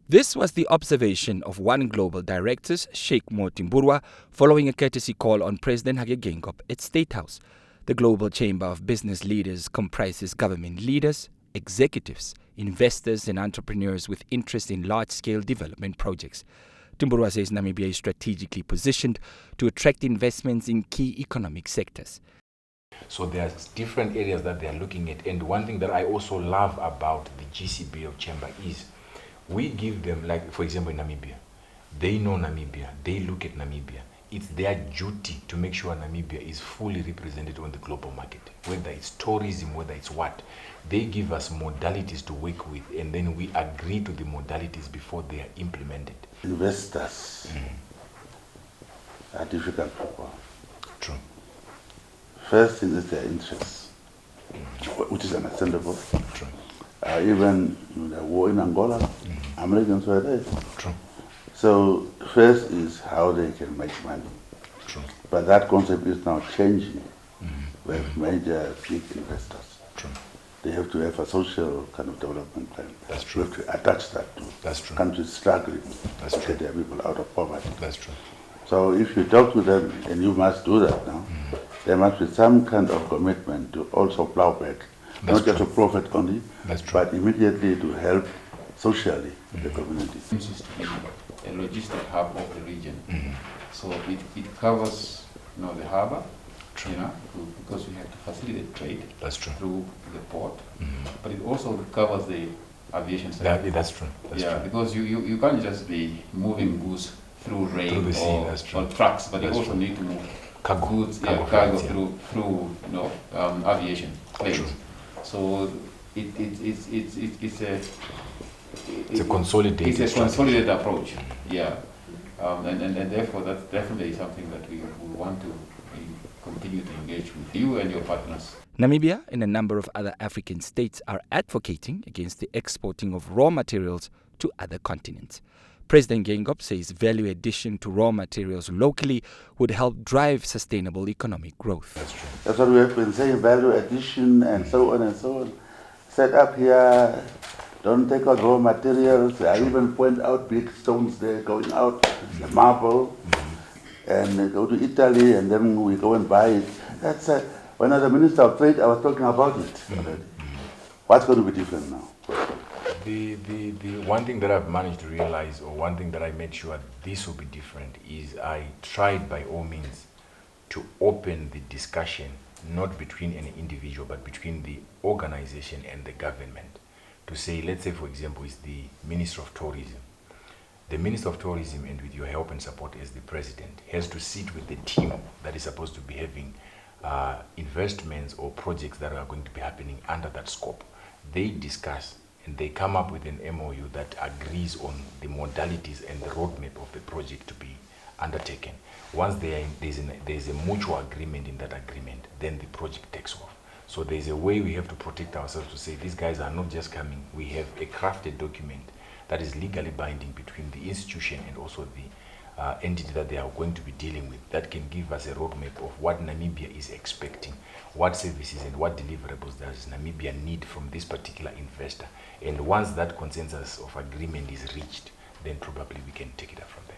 This was the observation of One Global Directors, Sheikh Motimburwa, following a courtesy call on President Hage Geingob at State House. The Global Chamber of Business Leaders comprises government leaders, executives, investors and entrepreneurs with interest in large-scale development projects. Timburwa says Namibia is strategically positioned to attract investments in key economic sectors. So there are different areas that they are looking at, and one thing that I also love about the GCB of Chamber is we give them, like for example in Namibia, they know Namibia, they look at Namibia. It's their duty to make sure Namibia is fully represented on the global market, whether it's tourism, whether it's what. They give us modalities to work with, and then we agree to the modalities before they are implemented. Investors are difficult people. True. First thing is their interests, which is understandable. True. Even the war in Angola, Americans were there. True. So first is how they can make money. True. But that concept is now changing with major big investors. True. They have to have a social kind of development plan. That's true. We have to attach that to That's true. countries struggling That's to true. get their people out of poverty. That's true. So if you talk to them, and you must do that now, there must be some kind of commitment to also plow back, not just to profit only, but immediately to help socially the community. It used to be a logistic hub of the region. So it covers, the harbor, because we have to facilitate trade through the port, but it also covers the aviation sector. That's true. Because you can't just be moving goods through rail or trucks, but you also need to move goods, cargo through aviation planes. So it's a consolidated approach. And therefore that's definitely something that we want to continue to engage with you and your partners. Namibia and a number of other African states are advocating against the exporting of raw materials to other continents. President Geingob says value addition to raw materials locally would help drive sustainable economic growth. That's true. That's what we have been saying, value addition and so on and so on. Set up here, don't take out raw materials. I even point out big stones there going out, the marble, and go to Italy and then we go and buy it. That's when I was the Minister of Trade, I was talking about it already. What's going to be different now? The one thing that I've managed to realize, or one thing that I made sure this will be different, is I tried by all means to open the discussion not between any individual but between the organization and the government. To say, let's say for example, is the Minister of Tourism. The Minister of Tourism, and with your help and support as the President, has to sit with the team that is supposed to be having investments or projects that are going to be happening under that scope. They discuss and they come up with an MOU that agrees on the modalities and the roadmap of the project to be undertaken. Once there's a mutual agreement in that agreement, then the project takes off. So there's a way we have to protect ourselves to say these guys are not just coming. We have a crafted document that is legally binding between the institution and also the entity that they are going to be dealing with, that can give us a roadmap of what Namibia is expecting, what services and what deliverables does Namibia need from this particular investor. And once that consensus of agreement is reached, then probably we can take it up from there.